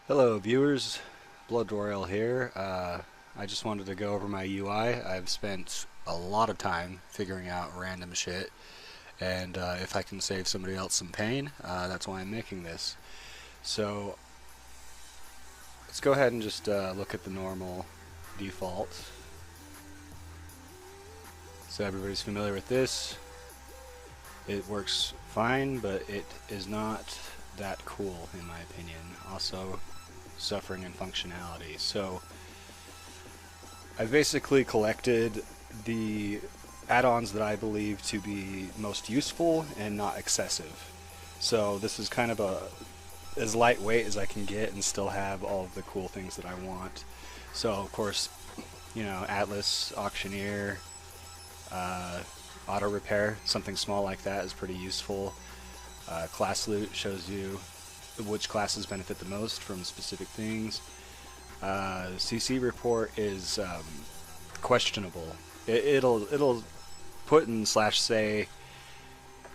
Hello viewers, Blood Royal here. I just wanted to go over my UI. I've spent a lot of time figuring out random shit, and if I can save somebody else some pain, that's why I'm making this. So let's go ahead and just look at the normal default. So everybody's familiar with this. It works fine, but it is not that cool in my opinion. Also suffering in functionality. So I've basically collected the add-ons that I believe to be most useful and not excessive. So this is kind of as lightweight as I can get and still have all of the cool things that I want. So of course, you know, Atlas, Auctioneer, auto repair, something small like that is pretty useful. Class loot shows you which classes benefit the most from specific things. CC report is questionable. It'll put in /say,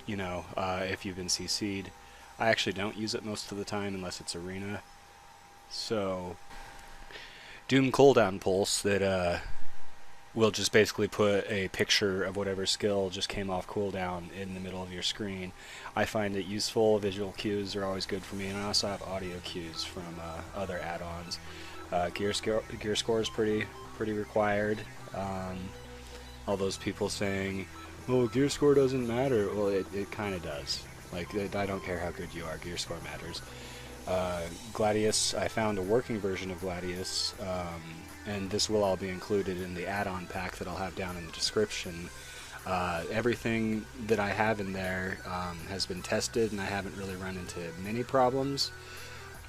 you know, if you've been CC'd. I actually don't use it most of the time unless it's arena. So Doom cooldown pulse that will just basically put a picture of whatever skill just came off cooldown in the middle of your screen. I find it useful. Visual cues are always good for me, and I also have audio cues from other add-ons. Gearscore is pretty required. All those people saying, "Oh, Gearscore doesn't matter." Well, it kind of does. Like, I don't care how good you are. Gearscore matters. Gladius, I found a working version of Gladius. And this will all be included in the add-on pack that I'll have down in the description. Everything that I have in there has been tested, and I haven't really run into many problems,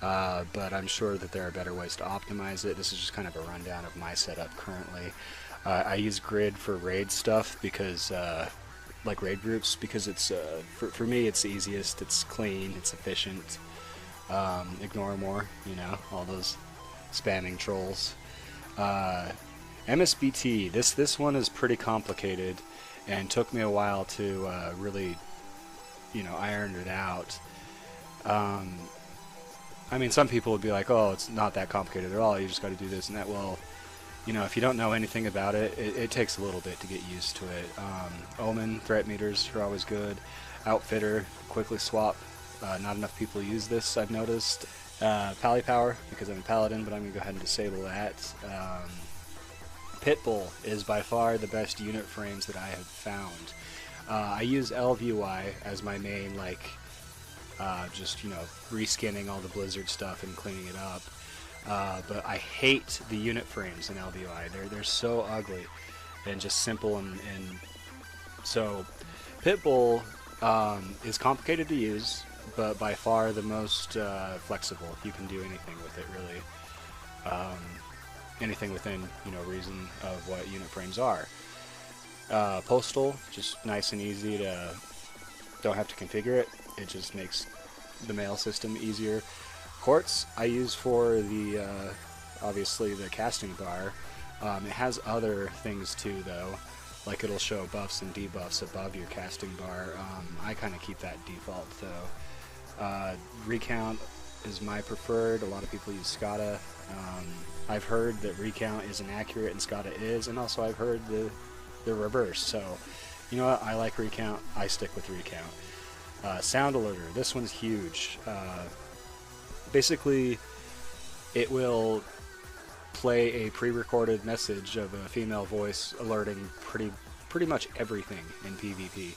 but I'm sure that there are better ways to optimize it. This is just kind of a rundown of my setup currently. I use Grid for raid stuff because, like raid groups, because it's for me it's easiest, it's clean, it's efficient. Ignore more, you know, all those spamming trolls. MSBT, this one is pretty complicated and took me a while to really, you know, iron it out. I mean, some people would be like, oh, it's not that complicated at all, you just got to do this and that. Well, you know, if you don't know anything about it, it takes a little bit to get used to it. Omen, threat meters are always good. Outfitter, quickly swap. Not enough people use this, I've noticed. Pally Power, because I'm a paladin, but I'm going to go ahead and disable that. Pitbull is by far the best unit frames that I have found. I use ElvUI as my main, like, just, you know, reskinning all the Blizzard stuff and cleaning it up. But I hate the unit frames in ElvUI. They're so ugly and just simple, and so Pitbull is complicated to use, but by far the most flexible. You can do anything with it, really. Anything within, you know, reason of what unit frames are. Postal, just nice and easy to, don't have to configure it. It just makes the mail system easier. Quartz, I use for the, obviously the casting bar. It has other things too, though. Like, it'll show buffs and debuffs above your casting bar. I kind of keep that default, though. Recount is my preferred. A lot of people use SCADA. I've heard that Recount isn't accurate and SCADA is, and also I've heard the reverse. So, you know what? I like Recount. I stick with Recount. SoundAlerter. This one's huge. Basically, it will play a pre-recorded message of a female voice alerting pretty much everything in PvP.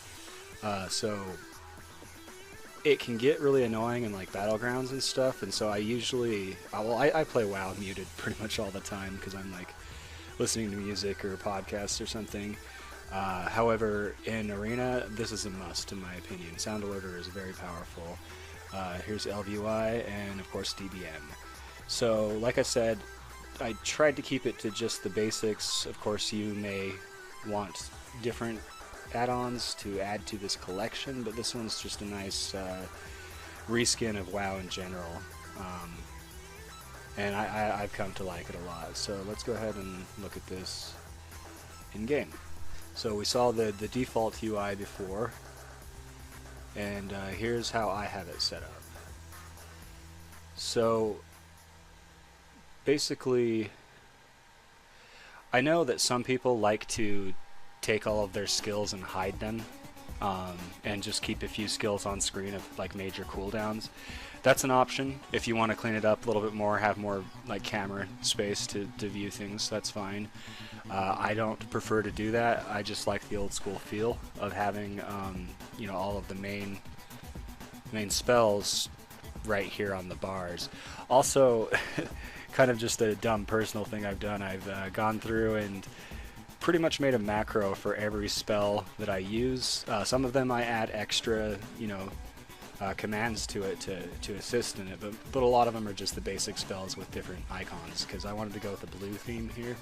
So it can get really annoying in like battlegrounds and stuff, and so I usually, I play WoW muted pretty much all the time because I'm like listening to music or podcasts or something. However, in Arena, this is a must in my opinion. SoundAlerter is very powerful. Here's ElvUI and of course DBM. So like I said, I tried to keep it to just the basics. Of course, you may want different add-ons to add to this collection, but this one's just a nice reskin of WoW in general, and I've come to like it a lot. So let's go ahead and look at this in game. So we saw the default UI before, and here's how I have it set up. So basically, I know that some people like to take all of their skills and hide them, and just keep a few skills on screen of like major cooldowns. That's an option if you want to clean it up a little bit more, have more like camera space to view things. That's fine. I don't prefer to do that. I just like the old school feel of having you know, all of the main spells right here on the bars. Also, kind of just a dumb personal thing I've done. I've gone through and pretty much made a macro for every spell that I use. Some of them I add extra, you know, commands to it to assist in it, but a lot of them are just the basic spells with different icons, because I wanted to go with the blue theme here.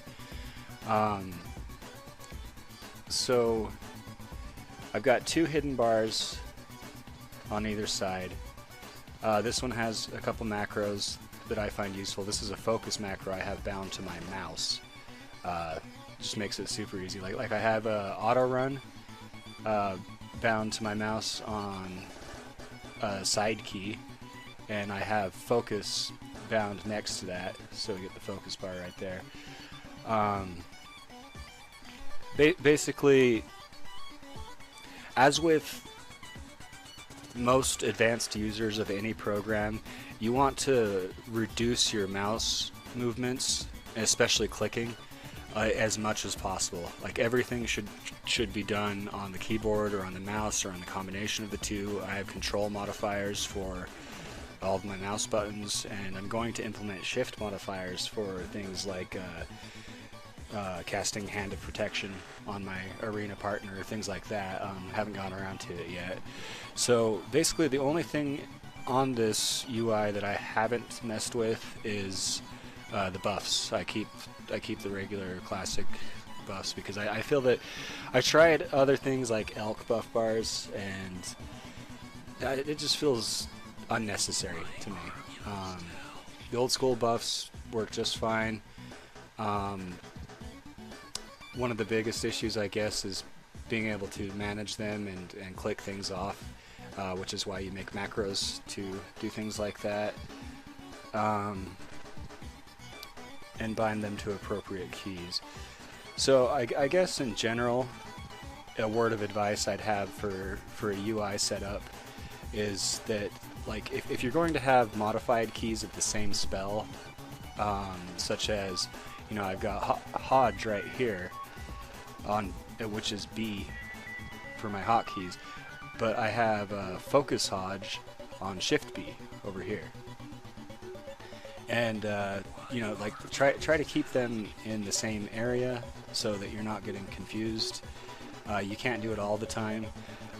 So I've got 2 hidden bars on either side. This one has a couple macros that I find useful. This is a focus macro I have bound to my mouse. Just makes it super easy. Like I have auto run bound to my mouse on side key, and I have focus bound next to that, so we get the focus bar right there. Basically, as with most advanced users of any program, you want to reduce your mouse movements, especially clicking, as much as possible. Like everything should be done on the keyboard or on the mouse or on the combination of the two. I have control modifiers for all of my mouse buttons, and I'm going to implement shift modifiers for things like casting Hand of Protection on my arena partner, things like that. Haven't gone around to it yet. So basically the only thing on this UI that I haven't messed with is the buffs. I keep the regular classic buffs because I feel that I tried other things like elk buff bars, and it just feels unnecessary to me. The old school buffs work just fine. One of the biggest issues, I guess, is being able to manage them and click things off, which is why you make macros to do things like that, and bind them to appropriate keys. So I guess in general, a word of advice I'd have for a UI setup is that, like, if you're going to have modified keys of the same spell, such as, you know, I've got Hodge right here, on which is B for my hotkeys, but I have Focus Hodge on Shift B over here, and you know, like try to keep them in the same area so that you're not getting confused. You can't do it all the time.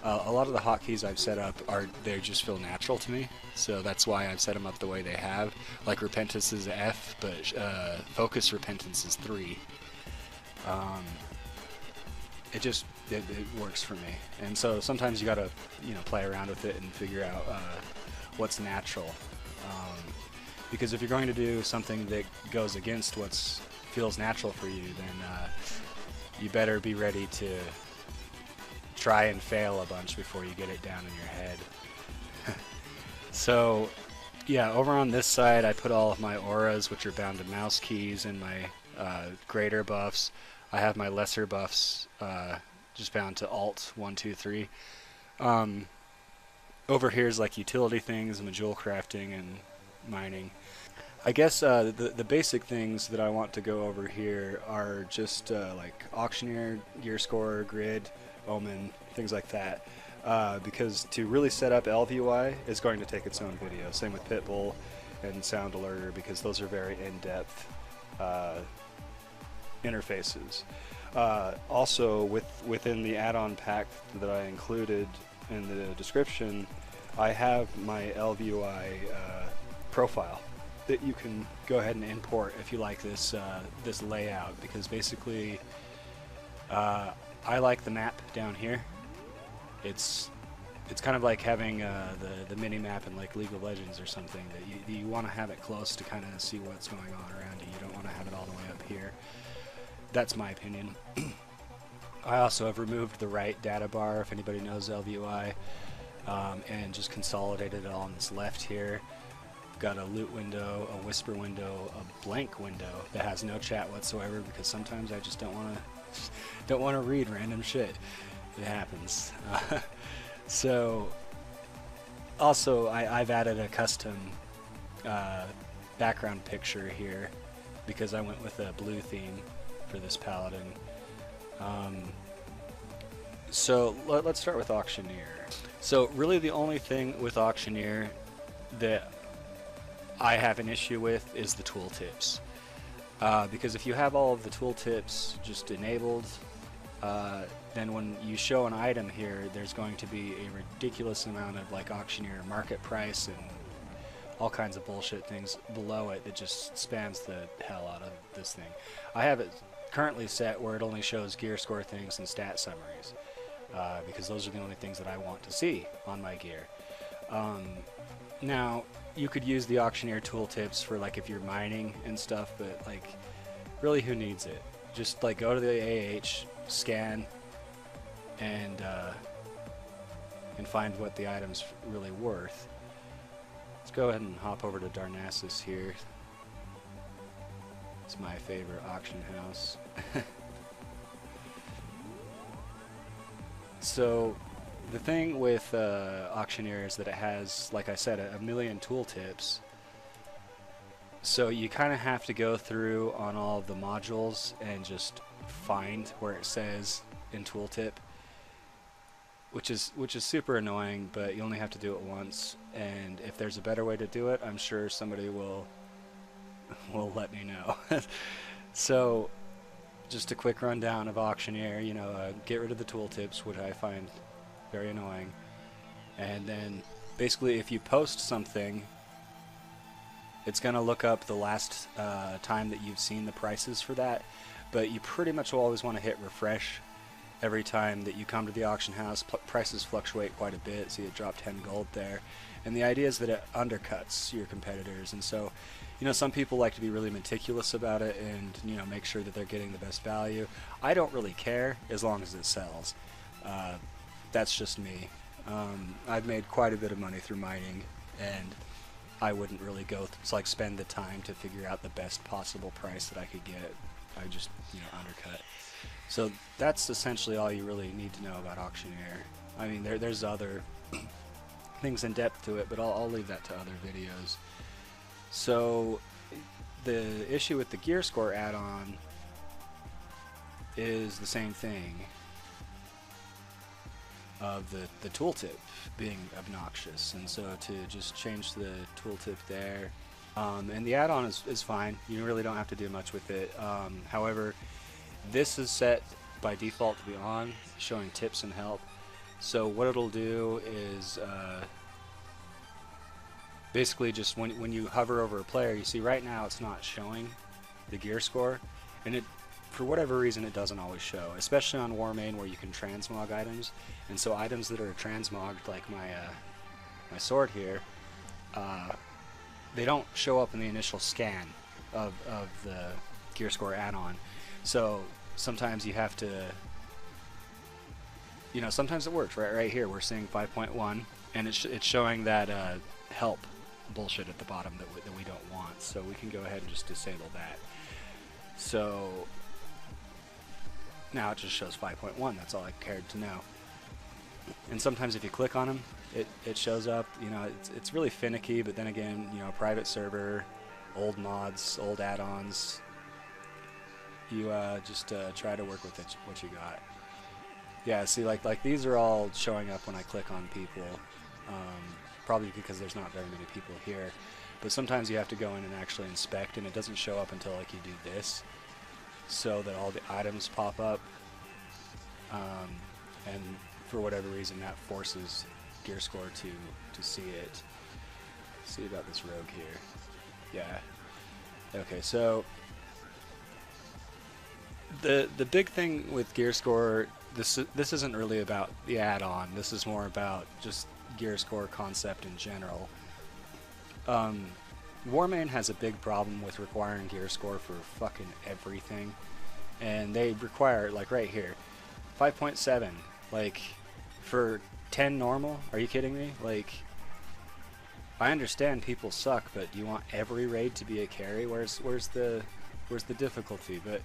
A lot of the hotkeys I've set up they just feel natural to me, so that's why I've set them up the way they have. Like Repentance is F, but Focus Repentance is 3. It works for me, and so sometimes you gotta, you know, play around with it and figure out what's natural. Because if you're going to do something that goes against what feels natural for you, then you better be ready to try and fail a bunch before you get it down in your head. So yeah, over on this side I put all of my auras, which are bound to mouse keys, and my greater buffs. I have my lesser buffs just bound to Alt 1, 2, 3. Over here is like utility things, module crafting, and mining. I guess the basic things that I want to go over here are just like Auctioneer, Gearscore, Grid, Omen, things like that. Because to really set up ElvUI is going to take its own video. Same with Pitbull and SoundAlerter, because those are very in-depth interfaces. Also, within the add-on pack that I included in the description, I have my ElvUI profile that you can go ahead and import if you like this this layout, because basically I like the map down here. It's kind of like having the mini map in like League of Legends or something, that you want to have it close to kind of see what's going on around you. You don't want to have it all the way up here. That's my opinion. I also have removed the right data bar, if anybody knows ElvUI, and just consolidated it all on this left here. got a loot window, a whisper window, a blank window that has no chat whatsoever, because sometimes I just don't want to read random shit. It happens. So also I've added a custom background picture here because I went with a blue theme for this paladin. So let's start with Auctioneer. So really the only thing with Auctioneer that I have an issue with is the tooltips. Because if you have all of the tooltips just enabled, then when you show an item here, there's going to be a ridiculous amount of like Auctioneer market price and all kinds of bullshit things below it that just spams the hell out of this thing. I have it currently set where it only shows gear score things and stat summaries, because those are the only things that I want to see on my gear. Now, you could use the Auctioneer tooltips for like if you're mining and stuff, but like really who needs it? Just like go to the AH, scan, and find what the item's really worth. Let's go ahead and hop over to Darnassus here. It's my favorite auction house. So the thing with Auctioneer is that it has, like I said, a million tooltips. So you kind of have to go through on all of the modules and just find where it says in tooltip, which is super annoying, but you only have to do it once. And if there's a better way to do it, I'm sure somebody will let me know. So just a quick rundown of Auctioneer. You know, get rid of the tooltips, which I find very annoying, and then basically if you post something, it's gonna look up the last time that you've seen the prices for that, but you pretty much will always want to hit refresh every time that you come to the auction house. Prices fluctuate quite a bit, so you drop 10 gold there, and the idea is that it undercuts your competitors. And so, you know, some people like to be really meticulous about it and, you know, make sure that they're getting the best value. I don't really care as long as it sells. That's just me. I've made quite a bit of money through mining, and I wouldn't really go spend the time to figure out the best possible price that I could get. I just, you know, undercut. So that's essentially all you really need to know about Auctioneer. I mean, there's other things in depth to it, but I'll leave that to other videos. So the issue with the Gearscore add-on is the same thing, of the tooltip being obnoxious. And so to just change the tooltip there, and the add-on is fine. You really don't have to do much with it. However, this is set by default to be on, showing tips and help. So what it'll do is basically just when you hover over a player, you see right now it's not showing the gear score, and it, for whatever reason, it doesn't always show, especially on Warmane where you can transmog items. And so items that are transmogged, like my sword here, they don't show up in the initial scan of the gear score add-on. So sometimes you have to, you know, sometimes it works. Right here we're seeing 5.1, and it's showing that help bullshit at the bottom that we don't want. So we can go ahead and just disable that. So now it just shows 5.1. That's all I cared to know. And sometimes if you click on them, it shows up. You know, it's really finicky, but then again, you know, private server, old mods, old add-ons, you just try to work with what you got. Yeah, see, like these are all showing up when I click on people, probably because there's not very many people here. But sometimes you have to go in and actually inspect, and it doesn't show up until like you do this, so that all the items pop up. And for whatever reason, that forces Gearscore to see it. Let's see about this rogue here. Yeah. Okay, so the big thing with Gearscore, this isn't really about the add-on. This is more about just Gearscore concept in general. Warmane has a big problem with requiring Gearscore for fucking everything, and they require, like right here, 5.7, like for 10 normal. Are you kidding me? Like I understand people suck, but do you want every raid to be a carry? Where's the difficulty? But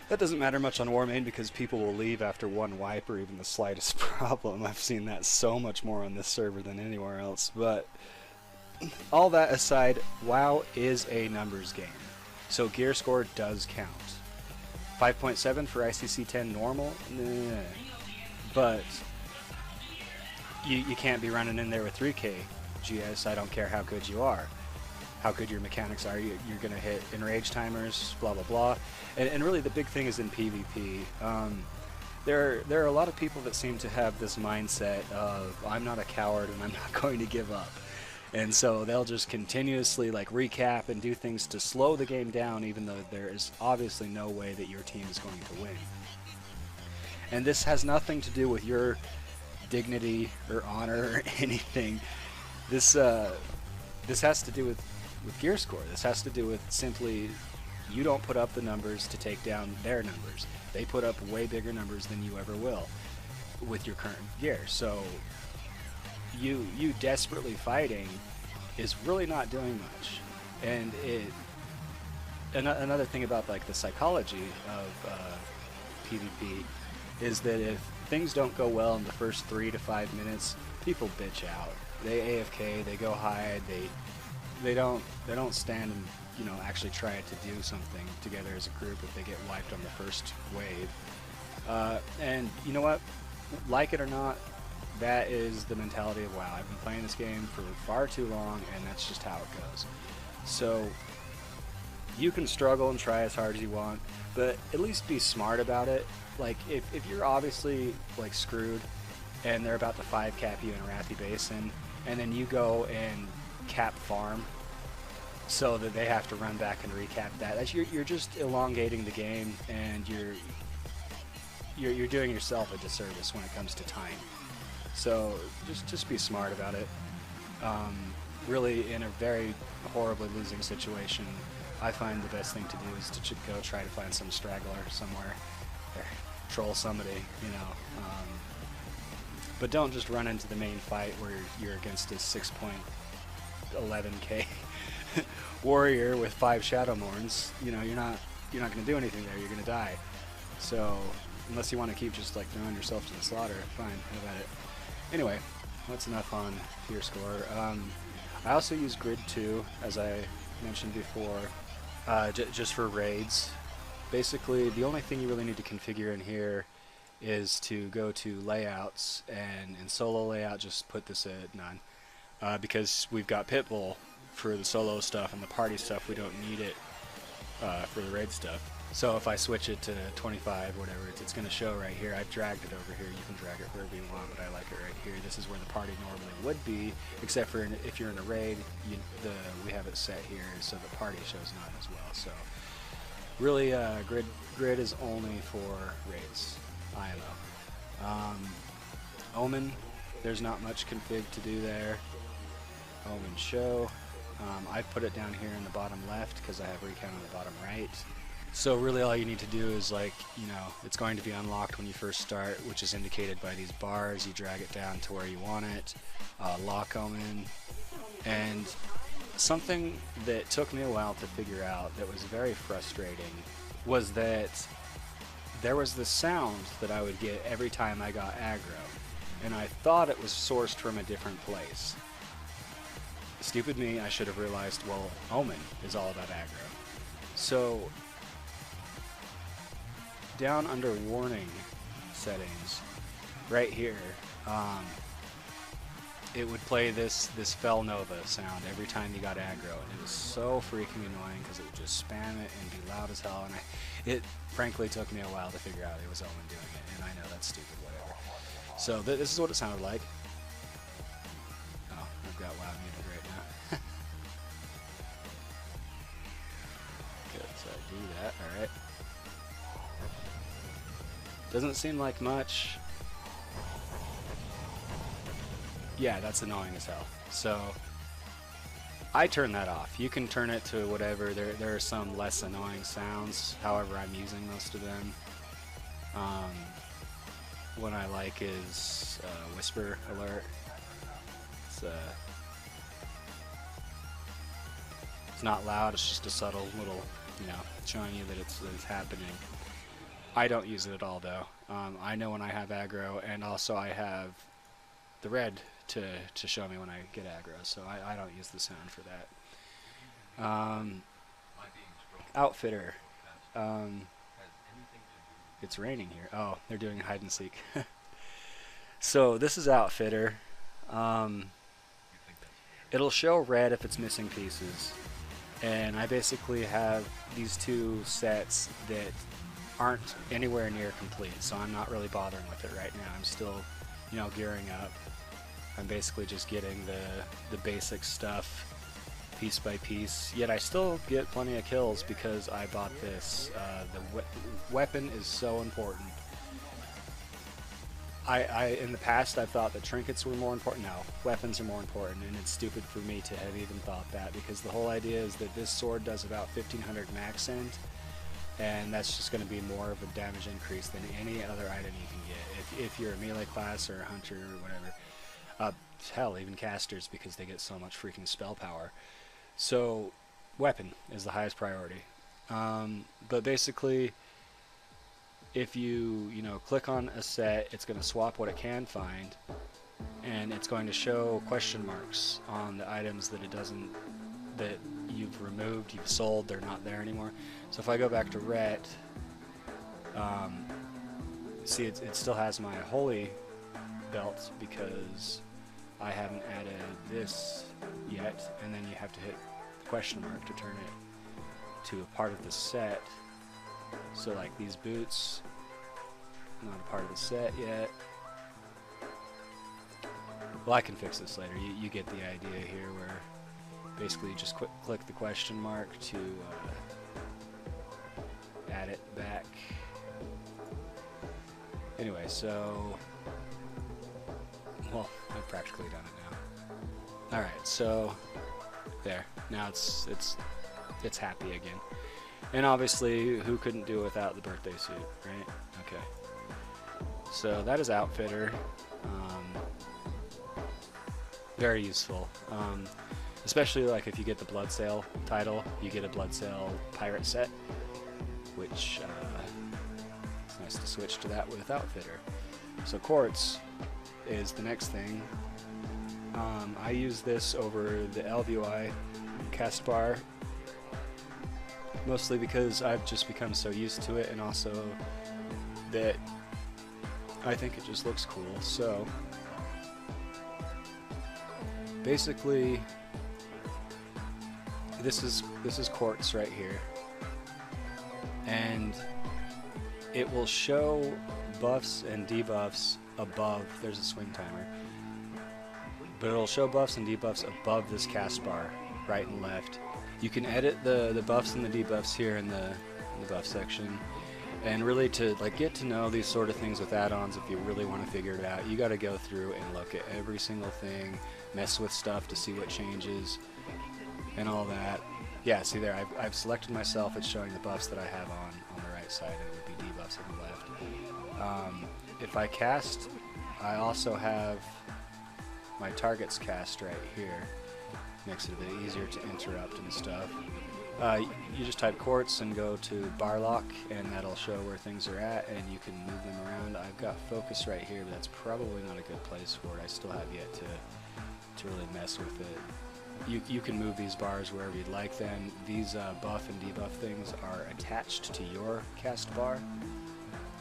that doesn't matter much on Warmane because people will leave after one wipe or even the slightest problem. I've seen that so much more on this server than anywhere else. But all that aside, WoW is a numbers game, so gear score does count. 5.7 for ICC 10 normal, nah. But you can't be running in there with 3k GS. I don't care how good you are, how good your mechanics are. You're going to hit enrage timers, blah blah blah. And really the big thing is in PvP. There are a lot of people that seem to have this mindset of I'm not a coward and I'm not going to give up. And so they'll just continuously like recap and do things to slow the game down, even though there is obviously no way that your team is going to win. And this has nothing to do with your dignity or honor or anything. This has to do with gear score. This has to do with simply you don't put up the numbers to take down their numbers. They put up way bigger numbers than you ever will with your current gear. So you desperately fighting is really not doing much. And another thing about like the psychology of PvP is that if things don't go well in the first 3 to 5 minutes, people bitch out. They AFK, they go hide, they don't stand and actually try to do something together as a group if they get wiped on the first wave. And you know what? Like it or not, that is the mentality of WoW. I've been playing this game for far too long, and that's just how it goes. So you can struggle and try as hard as you want, but at least be smart about it. Like if you're obviously like screwed and they're about to 5-cap you in a Wrathy Basin, and then you go and cap farm so that they have to run back and recap that, you're just elongating the game, and you're doing yourself a disservice when it comes to time. So just be smart about it. Really, in a very horribly losing situation, I find the best thing to do is to go try to find some straggler somewhere, or troll somebody, but don't just run into the main fight where you're against a 6.11k warrior with 5 Shadowmourns. You're not going to do anything there. You're going to die. So unless you want to keep just like throwing yourself to the slaughter, fine, have at it. Anyway, that's enough on gear score. I also use Grid 2, as I mentioned before, just for raids. Basically, the only thing you really need to configure in here is to go to layouts, and in solo layout just put this at none, because we've got Pitbull for the solo stuff, and the party stuff we don't need it for the raid stuff. So if I switch it to 25, whatever, it's going to show right here. I've dragged it over here. You can drag it wherever you want, but I like it right here. This is where the party normally would be, except for if you're in a raid, we have it set here so the party shows none as well. So really, grid is only for raids, IMO. Omen, there's not much config to do there. Omen show. I've put it down here in the bottom left because I have recount on the bottom right. So really all you need to do is it's going to be unlocked when you first start, which is indicated by these bars. You drag it down to where you want it, lock Omen. And something that took me a while to figure out that was very frustrating was that there was this sound that I would get every time I got aggro, and I thought it was sourced from a different place. Stupid me, I should have realized, well, Omen is all about aggro. So down under warning settings, right here, it would play this Fel Nova sound every time you got aggro, and it was so freaking annoying because it would just spam it and be loud as hell, and it frankly took me a while to figure out it was Omen doing it, and I know that's stupid, whatever. So this is what it sounded like. Oh, I've got loud muted right now. Good, so I do that, alright. Doesn't seem like much. Yeah, that's annoying as hell. So I turn that off. You can turn it to whatever. There are some less annoying sounds. However, I'm using most of them. One I like is Whisper Alert. It's It's not loud, it's just a subtle little, you know, showing you that it's happening. I don't use it at all though. I know when I have aggro, and also I have the red to show me when I get aggro, so I don't use the sound for that. Outfitter. It's raining here. Oh, they're doing hide and seek. So this is Outfitter. It'll show red if it's missing pieces, and I basically have these two sets that aren't anywhere near complete, so I'm not really bothering with it right now. I'm still, you know, gearing up. I'm basically just getting the basic stuff piece by piece, yet I still get plenty of kills because I bought this. The weapon is so important. In the past I've thought that trinkets were more important. No, weapons are more important, and it's stupid for me to have even thought that, because the whole idea is that this sword does about 1500 max end, and that's just going to be more of a damage increase than any other item you can get if you're a melee class or a hunter or whatever. Hell, even casters, because they get so much freaking spell power. So weapon is the highest priority. But basically, if you click on a set, it's going to swap what it can find, and it's going to show question marks on the items that that you've removed, you've sold, they're not there anymore. So if I go back to ret, see it still has my holy belt because I haven't added this yet, and then you have to hit the question mark to turn it to a part of the set. So like these boots, not a part of the set yet. Well, I can fix this later. You get the idea here, where basically you just click the question mark to add it back. Anyway, so, well, I've practically done it now. Alright, so there. Now it's happy again. And obviously, who couldn't do it without the birthday suit, right? Okay. So that is Outfitter. Very useful. Especially like if you get the Bloodsail title, you get a Bloodsail pirate set, which it's nice to switch to that with Outfitter. So Quartz is the next thing. I use this over the ElvUI cast bar, mostly because I've just become so used to it, and also that I think it just looks cool. So basically, this is Quartz right here, and it will show buffs and debuffs above. There's a swing timer, but it'll show buffs and debuffs above this cast bar, right and left. You can edit the buffs and the debuffs here in the buff section, and really to get to know these sort of things with add-ons, if you really want to figure it out, you got to go through and look at every single thing, mess with stuff to see what changes and all that. Yeah, see there, I've selected myself. It's showing the buffs that I have on the right side, and it would be debuffs on the left. If I cast, I also have my targets cast right here. Makes it a bit easier to interrupt and stuff. You just type Quartz and go to bar lock, and that'll show where things are at, and you can move them around. I've got focus right here, but that's probably not a good place for it. I still have yet to really mess with it. You can move these bars wherever you'd like them. These buff and debuff things are attached to your cast bar.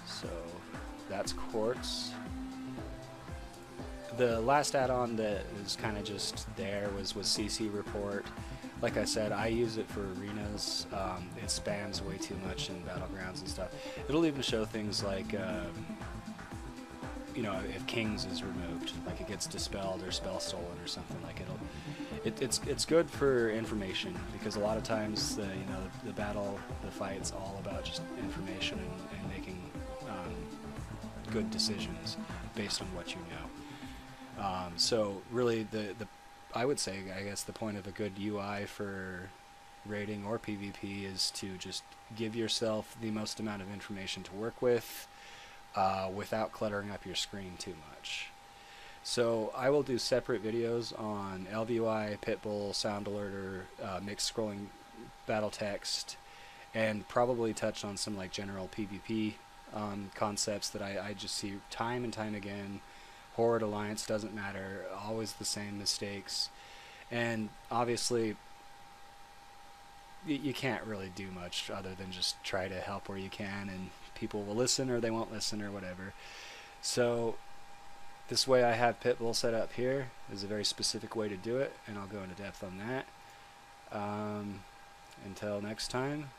So that's Quartz. The last add-on that is kind of just there was CC Report. Like I said, I use it for arenas. It spams way too much in battlegrounds and stuff. It'll even show things like, if Kings is removed, like it gets dispelled or spell stolen or something. Like it's good for information, because a lot of times the fight's all about just information and making good decisions based on what you know. So really, I would say, I guess, the point of a good UI for raiding or PvP is to just give yourself the most amount of information to work with, without cluttering up your screen too much. So I will do separate videos on ElvUI, Pitbull, SoundAlerter, mixed scrolling battle text, and probably touch on some like general PvP concepts that I just see time and time again. Horde, Alliance, doesn't matter, always the same mistakes. And obviously you can't really do much other than just try to help where you can, and people will listen or they won't listen or whatever. So this way I have Pitbull set up here is a very specific way to do it, and I'll go into depth on that. Until next time,